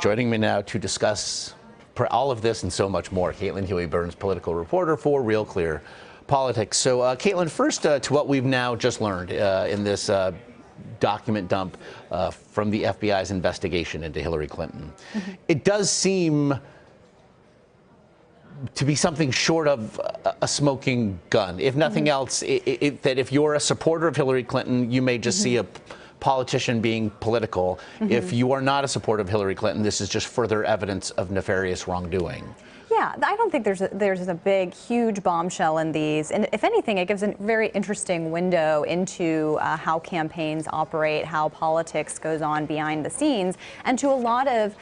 Joining me now to discuss all of this and so much more, Caitlin Huey-Burns, political reporter for Real Clear Politics. So, Caitlin, first to what we've now just learned in this document dump from the FBI's investigation into Hillary Clinton. It does seem to be something short of a smoking gun. If nothing else, that if you're a supporter of Hillary Clinton, you may just see a politician being political. If you are not a supporter of Hillary Clinton, this is just further evidence of nefarious wrongdoing. Yeah, I don't think there's a big, huge bombshell in these. And if anything, it gives a very interesting window into how campaigns operate, how politics goes on behind the scenes. And to a lot of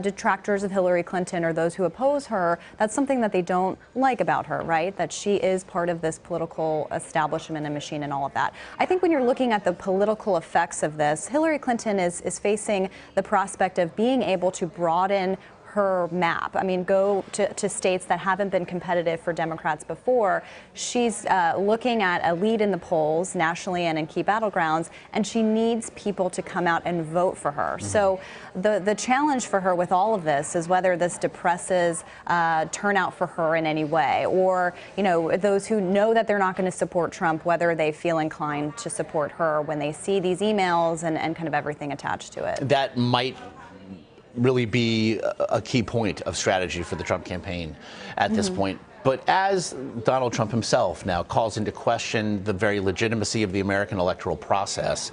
detractors of Hillary Clinton or those who oppose her, that's something that they don't like about her, right? That she is part of this political establishment and machine and all of that. I think when you're looking at the political effects of this, Hillary Clinton is facing the prospect of being able to broaden her map. I mean, go to states that haven't been competitive for Democrats before. She's looking at a lead in the polls nationally and in key battlegrounds, and she needs people to come out and vote for her. So the challenge for her with all of this is whether this depresses turnout for her in any way, or, you know, those who know that they're not going to support Trump, whether they feel inclined to support her when they see these emails and kind of everything attached to it. That might really be a key point of strategy for the Trump campaign at this point. But as Donald Trump himself now calls into question the very legitimacy of the American electoral process,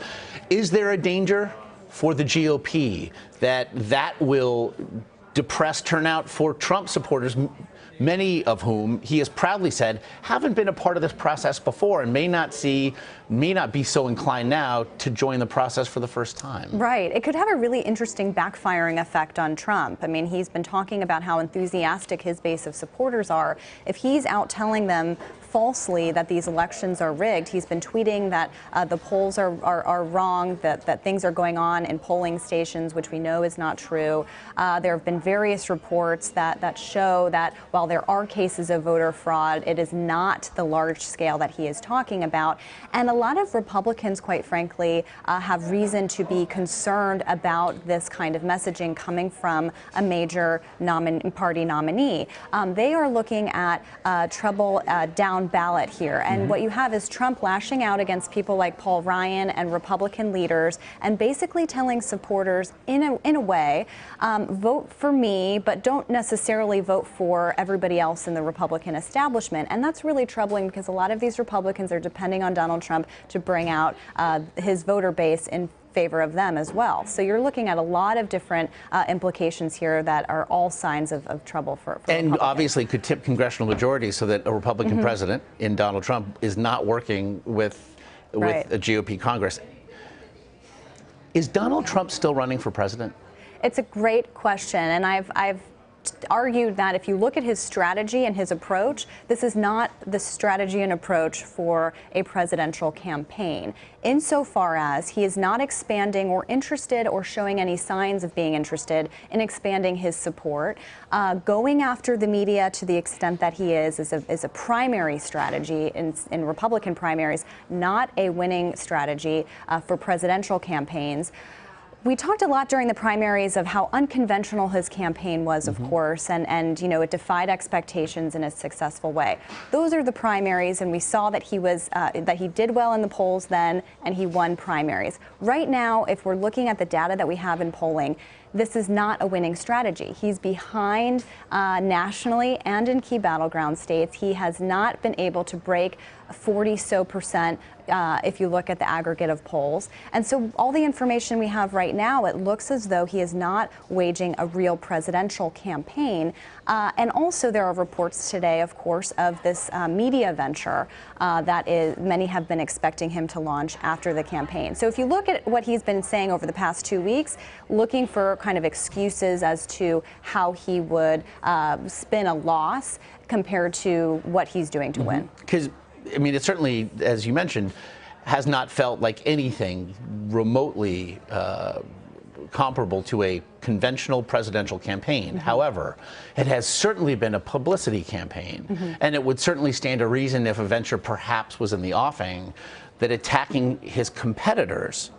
is there a danger for the GOP that will depress turnout for Trump supporters, many of whom he has proudly said haven't been a part of this process before and may not be so inclined now to join the process for the first time? Right. It could have a really interesting backfiring effect on Trump. I mean, he's been talking about how enthusiastic his base of supporters are. If he's out telling them falsely that these elections are rigged, he's been tweeting that the polls are wrong, that things are going on in polling stations, which we know is not true. There have been various reports that show that while there are cases of voter fraud, it is not the large scale that he is talking about. And a lot of Republicans, quite frankly, have reason to be concerned about this kind of messaging coming from a major party nominee. They are looking at trouble down ballot here. And what you have is Trump lashing out against people like Paul Ryan and Republican leaders and basically telling supporters in a way, vote for me, but don't necessarily vote for everybody else in the Republican establishment. And that's really troubling because a lot of these Republicans are depending on Donald Trump to bring out his voter base in favor of them as well. So you're looking at a lot of different implications here that are all signs of trouble for and obviously could tip congressional majorities so that a Republican president in Donald Trump is not working with a GOP Congress. Is Donald Trump still running for president? It's a great question, and I've argued that if you look at his strategy and his approach, this is not the strategy and approach for a presidential campaign, insofar as he is not expanding or interested or showing any signs of being interested in expanding his support. Going after the media to the extent that he is a primary strategy in Republican primaries, not a winning strategy for presidential campaigns. We talked a lot during the primaries of how unconventional his campaign was, of course, and you know, it defied expectations in a successful way. Those are the primaries, and we saw that he did well in the polls then, and he won primaries. Right now, if we're looking at the data that we have in polling, this is not a winning strategy. He's behind nationally and in key battleground states. He has not been able to break 40% if you look at the aggregate of polls. And so all the information we have right now, it looks as though he is not waging a real presidential campaign. And also there are reports today, of course, of this media venture that many have been expecting him to launch after the campaign. So if you look at what he's been saying over the past 2 weeks, looking for kind of excuses as to how he would spin a loss compared to what he's doing to win. Because I mean, it certainly, as you mentioned, has not felt like anything remotely comparable to a conventional presidential campaign. However, it has certainly been a publicity campaign. And it would certainly stand to reason if a venture perhaps was in the offing that attacking his competitors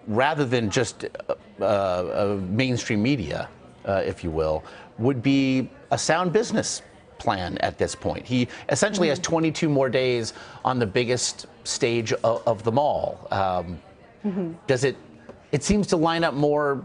rather than just mainstream media, if you will, would be a sound business plan at this point. He essentially has 22 more days on the biggest stage of them all. Does it? It seems to line up more.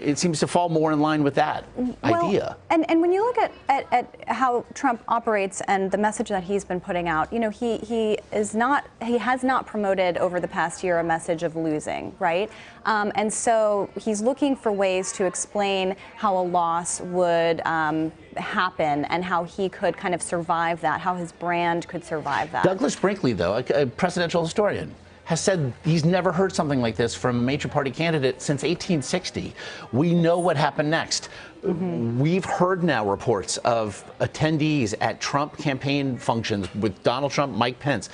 It seems to fall more in line with that idea. And when you look at how Trump operates and the message that he's been putting out, you know, he has not promoted over the past year a message of losing, right? And so he's looking for ways to explain how a loss would happen and how he could kind of survive that, how his brand could survive that. Douglas Brinkley, though, a presidential historian, has said he's never heard something like this from a major party candidate since 1860. We know what happened next. We've heard now reports of attendees at Trump campaign functions with Donald Trump, Mike Pence,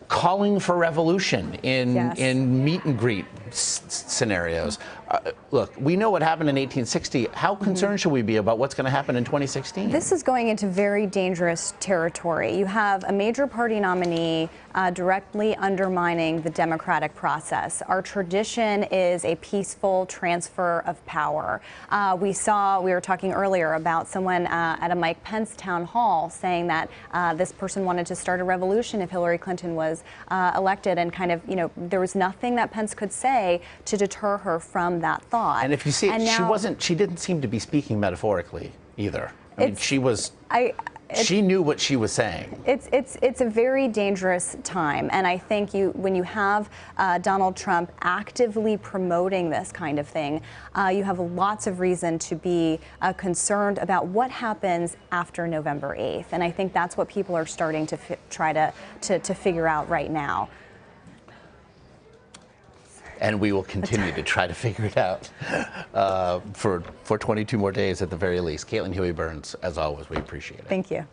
calling for revolution in meet and greet scenarios. Look, we know what happened in 1860. How concerned should we be about what's going to happen in 2016? This is going into very dangerous territory. You have a major party nominee directly undermining the democratic process. Our tradition is a peaceful transfer of power. We were talking earlier about someone at a Mike Pence town hall saying that this person wanted to start a revolution if Hillary Clinton was elected, and kind of, you know, there was nothing that Pence could say to deter her from that thought. And if you see it, she didn't seem to be speaking metaphorically either. I mean, she knew what she was saying. It's a very dangerous time, and I think when you have Donald Trump actively promoting this kind of thing, you have lots of reason to be concerned about what happens after November 8th, and I think that's what people are starting to try to figure out right now. And we will continue to try to figure it out for 22 more days at the very least. Caitlin Huey Burns, as always, we appreciate it. Thank you.